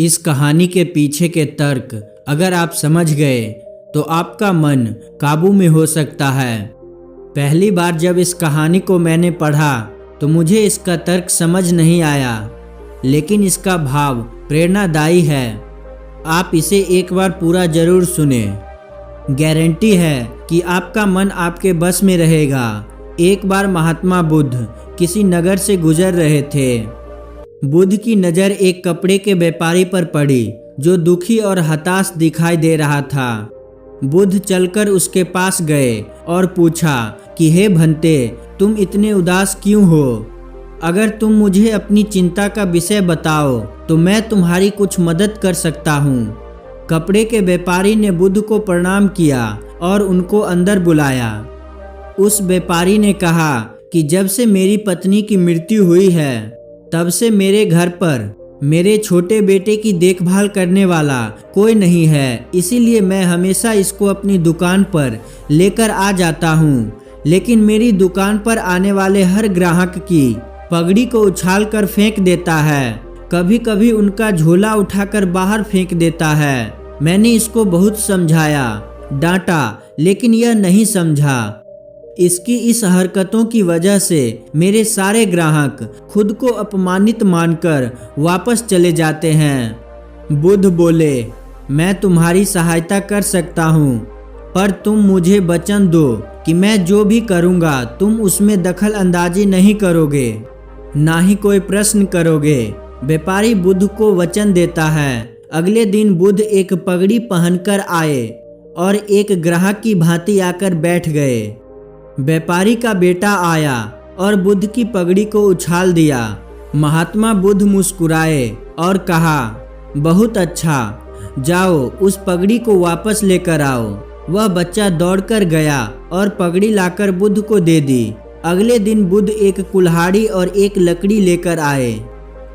इस कहानी के पीछे के तर्क अगर आप समझ गए तो आपका मन काबू में हो सकता है। पहली बार जब इस कहानी को मैंने पढ़ा तो मुझे इसका तर्क समझ नहीं आया, लेकिन इसका भाव प्रेरणादायी है। आप इसे एक बार पूरा जरूर सुने। गारंटी है कि आपका मन आपके बस में रहेगा। एक बार महात्मा बुद्ध किसी नगर से गुजर रहे थे। बुद्ध की नज़र एक कपड़े के व्यापारी पर पड़ी जो दुखी और हताश दिखाई दे रहा था। बुद्ध चलकर उसके पास गए और पूछा कि हे भंते, तुम इतने उदास क्यों हो? अगर तुम मुझे अपनी चिंता का विषय बताओ तो मैं तुम्हारी कुछ मदद कर सकता हूँ। कपड़े के व्यापारी ने बुद्ध को प्रणाम किया और उनको अंदर बुलाया। उस व्यापारी ने कहा कि जब से मेरी पत्नी की मृत्यु हुई है तब से मेरे घर पर मेरे छोटे बेटे की देखभाल करने वाला कोई नहीं है, इसीलिए मैं हमेशा इसको अपनी दुकान पर लेकर आ जाता हूँ। लेकिन मेरी दुकान पर आने वाले हर ग्राहक की पगड़ी को उछाल कर फेंक देता है, कभी कभी उनका झोला उठाकर बाहर फेंक देता है। मैंने इसको बहुत समझाया, डांटा, लेकिन यह नहीं समझा। इसकी इस हरकतों की वजह से मेरे सारे ग्राहक खुद को अपमानित मानकर वापस चले जाते हैं। बुद्ध बोले, मैं तुम्हारी सहायता कर सकता हूँ, पर तुम मुझे वचन दो कि मैं जो भी करूँगा तुम उसमें दखल अंदाजी नहीं करोगे, ना ही कोई प्रश्न करोगे। व्यापारी बुद्ध को वचन देता है। अगले दिन बुद्ध एक पगड़ी पहनकर आए और एक ग्राहक की भांति आकर बैठ गए। व्यापारी का बेटा आया और बुद्ध की पगड़ी को उछाल दिया। महात्मा बुद्ध मुस्कुराए और कहा, बहुत अच्छा, जाओ उस पगड़ी को वापस लेकर आओ। वह बच्चा दौड़कर गया और पगड़ी लाकर बुद्ध को दे दी। अगले दिन बुद्ध एक कुल्हाड़ी और एक लकड़ी लेकर आए।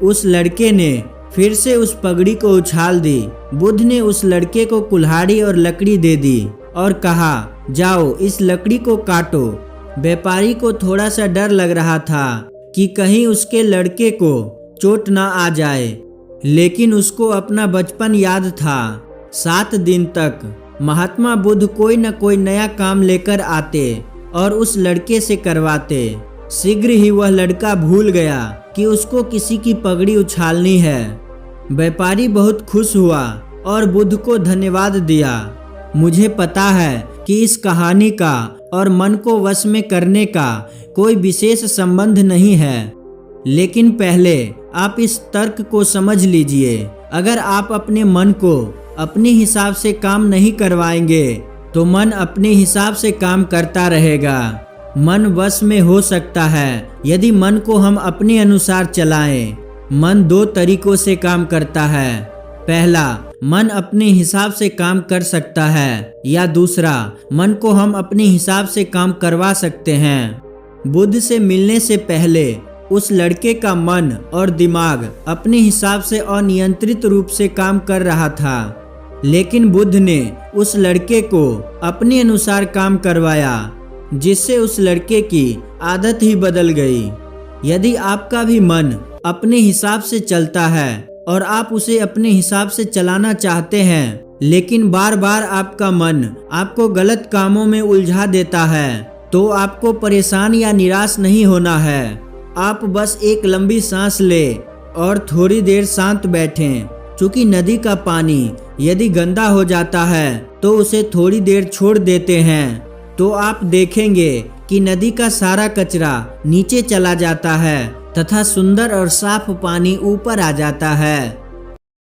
उस लड़के ने फिर से उस पगड़ी को उछाल दी। बुद्ध ने उस लड़के को कुल्हाड़ी और लकड़ी दे दी और कहा, जाओ इस लकड़ी को काटो। व्यापारी को थोड़ा सा डर लग रहा था कि कहीं उसके लड़के को चोट ना आ जाए, लेकिन उसको अपना बचपन याद था। 7 दिन तक महात्मा बुद्ध कोई न कोई नया काम लेकर आते और उस लड़के से करवाते। शीघ्र ही वह लड़का भूल गया कि उसको किसी की पगड़ी उछालनी है। व्यापारी बहुत खुश हुआ और बुद्ध को धन्यवाद दिया। मुझे पता है कि इस कहानी का और मन को वश में करने का कोई विशेष संबंध नहीं है, लेकिन पहले आप इस तर्क को समझ लीजिए। अगर आप अपने मन को अपने हिसाब से काम नहीं करवाएंगे तो मन अपने हिसाब से काम करता रहेगा। मन वश में हो सकता है यदि मन को हम अपने अनुसार चलाएं। मन 2 तरीकों से काम करता है। पहला, मन अपने हिसाब से काम कर सकता है, या दूसरा, मन को हम अपने हिसाब से काम करवा सकते हैं। बुद्ध से मिलने से पहले उस लड़के का मन और दिमाग अपने हिसाब से अनियंत्रित रूप से काम कर रहा था, लेकिन बुद्ध ने उस लड़के को अपने अनुसार काम करवाया, जिससे उस लड़के की आदत ही बदल गई। यदि आपका भी मन अपने हिसाब से चलता है और आप उसे अपने हिसाब से चलाना चाहते हैं, लेकिन बार बार आपका मन आपको गलत कामों में उलझा देता है, तो आपको परेशान या निराश नहीं होना है। आप बस एक लंबी सांस ले और थोड़ी देर शांत बैठें। चूंकि नदी का पानी यदि गंदा हो जाता है तो उसे थोड़ी देर छोड़ देते हैं, तो आप देखेंगे कि नदी का सारा कचरा नीचे चला जाता है तथा सुंदर और साफ पानी ऊपर आ जाता है।